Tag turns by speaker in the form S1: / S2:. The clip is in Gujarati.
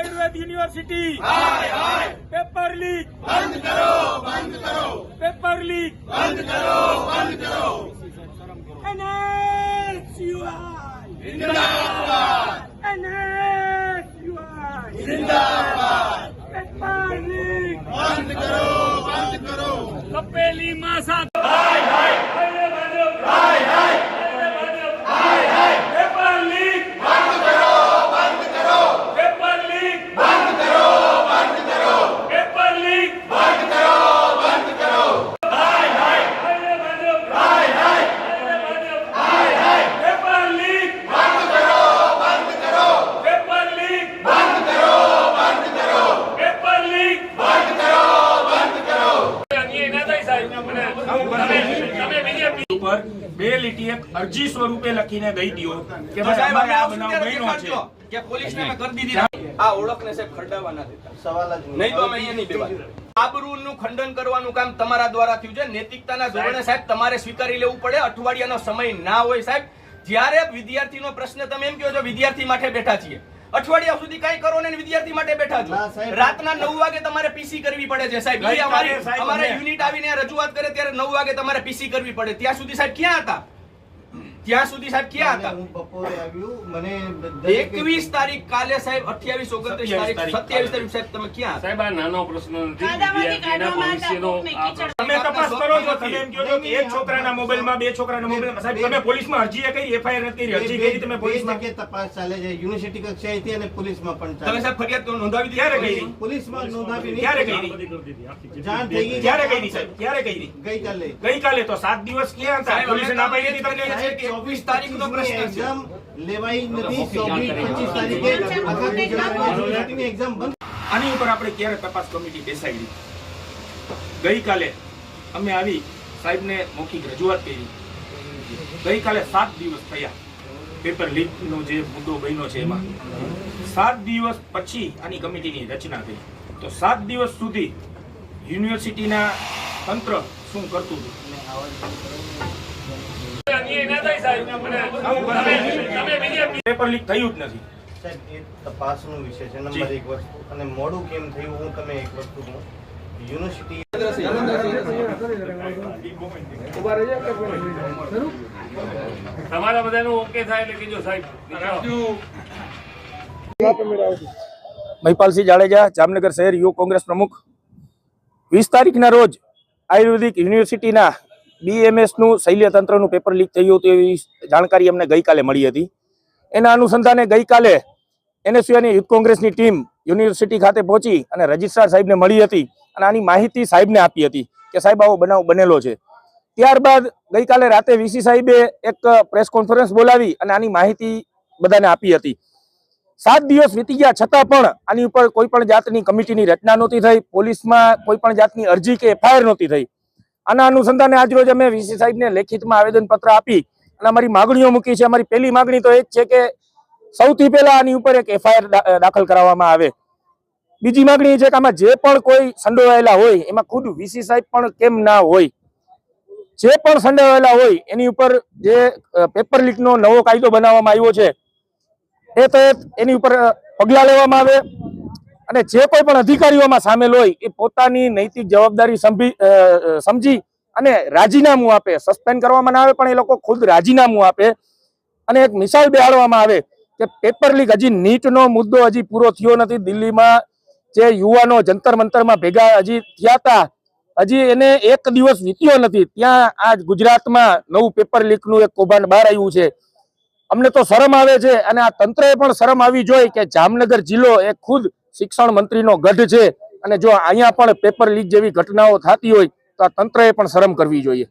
S1: आयुर्वेद यूनिवर्सिटी पेपर लीक
S2: बंद करो, बंद करो,
S1: पेपर लीक
S2: बंद करो, बंद करो।
S1: NSUI
S2: जिंदाबाद,
S1: NSUI
S2: जिंदाबाद,
S1: पेपर लीक
S2: बंद करो, बंद करो।
S1: कपेली मासा
S2: हाय हाय, हाय हाय, हाय हाय,
S1: पेपर लीक
S2: बंद करो, बंद करो,
S1: पेपर लीक
S2: बंद करो, बंद करो,
S1: पेपर लीक
S2: बंद करो, बंद करो। हाय हाय, हाय हाय, हाय हाय,
S1: पेपर लीक
S2: बंद करो, बंद करो,
S1: पेपर लीक
S2: बंद करो, बंद करो,
S1: पेपर लीक
S2: बंद करो, बंद करो।
S1: ઉપર બે લીટી એક અરજી સ્વરૂપે લખીને દઈ દો કે ભાઈ અમારે આ બનાવ બન્યો છે
S3: કે પોલીસને અમે કરી દીધી આ ઓળખને સાહેબ ખરડાવવા ના દેતા સવાલ જ નહીં તો અમે અહીંયા નહીં બેવા આબરૂનું ખંડન કરવાનું કામ તમારા દ્વારા થયું છે નૈતિકતાના ધોરણે સાહેબ તમારે સ્વીકારી લેવું પડે અઠવાડિયાનો સમય ના હોય સાહેબ જ્યારે વિદ્યાર્થીનો પ્રશ્ન તમે એમ કહો છો વિદ્યાર્થી માટે બેઠા છીએ અઠવાડિયા સુધી કઈ કરો ને વિદ્યાર્થી માટે બેઠા છો રાતના 9 વાગે તમારે પીસી કરવી પડે છે સાહેબ અમારે યુનિટ આવીને રજૂઆત કરે ત્યારે 9 વાગે તમારે પીસી કરવી પડે ત્યાં સુધી સાહેબ ક્યાં હતા ત્યાં સુધી સાહેબ ક્યાં હતા
S4: હું બપોરે આવ્યું મને
S3: 21 તારીખ કાલે સાહેબ 28 29 તારીખ 27 તારીખ સાહેબ તમે ક્યાં હતા?
S5: સાહેબ આ નાનો પ્રશ્ન નથી વિદ્યાર્થીના ભવિષ્યનો આ પ્રશ્ન.
S1: તમે તપાસ કરો છો તમે એમ કહો છો કે એક છોકરાના મોબાઈલમાં બે છોકરાના મોબાઈલમાં સાહેબ તમે પોલીસમાં અરજી કરી એફઆઈઆર નથી કરી અરજી કરી તમે પોલીસમાં
S4: કે તપાસ ચાલે છે યુનિવર્સિટી કક્ષાએથી અને પોલીસમાં પણ
S3: તમે
S4: ચાલે
S3: સાહેબ ફરિયાદ નોંધાવી
S1: ક્યારે
S3: દીધી
S1: કરી
S4: પોલીસમાં નોંધાવી નહીં.
S1: ક્યારે કરી
S4: જાણ થઈ ગઈ
S1: ક્યારે કરી સાહેબ ક્યારે કરી
S4: ગઈકાલે
S1: ગઈકાલે તો 7 દિવસ ક્યાં હતા
S3: સાહેબ,
S1: પોલીસે ના પાડી હતી તમને
S3: છે કે 24 તારીખનો પ્રશ્ન છે
S4: એક્ઝામ લેવાઈ નથી 24-25 તારીખે આખા ગુજરાતની યુનિવર્સિટીની એક્ઝામ બંધ.
S1: આની ઉપર આપણે ક્યારે તપાસ કમિટી બેસાડી ગઈકાલે અમે આવી સાહેબને મૌખિક રજૂઆત કરી ગઈકાલે 7 દિવસ થયા પેપર લીક નો જે મુદ્દો બન્યો છે એમાં 7 દિવસ પછી આની કમિટીની રચના થઈ તો 7 દિવસ સુધી યુનિવર્સિટીના તંત્ર શું કરતું હતું પેપર લીક થયું જ નથી
S4: સાહેબ એ તપાસનો વિષય છે નંબર 1 વસ્તુ અને મોડું કેમ થયું હું તમે એક વસ્તુ કહું યુનિવર્સિટી
S5: તમારા બધાનું ઓકે થાય એટલે કીધું સાહેબ
S1: મહિપાલસિંહ જાડેજા જામનગર શહેર યુવક કોંગ્રેસ પ્રમુખ 20 તારીખના રોજ આયુર્વેદિક યુનિવર્સિટીના BMS નું શૈલ્ય તંત્રનું પેપર લીક થયું હતું એવી જાણકારી અમને ગઈકાલે મળી હતી એના અનુસંધાને ગઈકાલે NSUIની યુથ કોંગ્રેસની ટીમ યુનિવર્સિટી ખાતે પહોંચી અને રજિસ્ટ્રાર સાહેબને મળી હતી અને આની માહિતી સાહેબને આપી હતી કે સાહેબ આવો બનાવ બનેલો છે ત્યારબાદ ગઈકાલે રાતે VC સાહેબે એક પ્રેસ કોન્ફરન્સ બોલાવી અને આની માહિતી બધાને આપી હતી 7 દિવસ વીતી ગયા છતાં પણ આની ઉપર કોઈ પણ જાતની કમિટીની રચના નહોતી થઈ પોલીસમાં કોઈ પણ જાતની અરજી કે FIR નહોતી થઈ આના અનુસંધાને આજરોજ અમે VC સાહેબને લેખિતમાં આવેદનપત્ર આપી અને અમારી માગણીઓ મૂકી છે અમારી પહેલી માગણી તો એ જ છે કે સૌથી પહેલા આની ઉપર એક FIR દાખલ કરાવવામાં આવે બીજી માગણી એ છે કે આમાં જે પણ કોઈ સંડોવાયેલા હોય એમાં ખુદ VC સાહેબ પણ કેમ ના હોય જે પણ સંડોવાયેલા હોય એની ઉપર જે પેપર લીકનો નવો કાયદો બનાવવામાં આવ્યો છે એ તહેત એની ઉપર પગલાં લેવામાં આવે અને જે કોઈ પણ અધિકારીઓમાં સામેલ હોય એ પોતાની નૈતિક જવાબદારી સમજી અને રાજીનામું આપે સસ્પેન્ડ કરવામાં ના આવે પણ એ લોકો ખુદ રાજીનામું આપે અને એક મિસાલ બેહાડવામાં આવે કે પેપર લીક હજી નીટનો મુદ્દો હજી પૂરો થયો નથી દિલ્હીમાં જે યુવાનો જંતર મંતરમાં ભેગા હજી થયા હતા હજી એને 1 દિવસ વીત્યો નથી ત્યાં આજ ગુજરાતમાં નવું પેપર લીકનું એક કૌભાંડ બહાર આવ્યું છે અમને તો શરમ આવે છે અને આ તંત્રએ પણ શરમ આવી જોઈએ કે જામનગર જિલ્લો એ ખુદ શિક્ષણ મંત્રીનો ગઢ છે અને જો અહીંયા પણ પેપર લીક જેવી ઘટનાઓ થતી હોય તો આ તંત્રએ પણ શરમ કરવી જોઈએ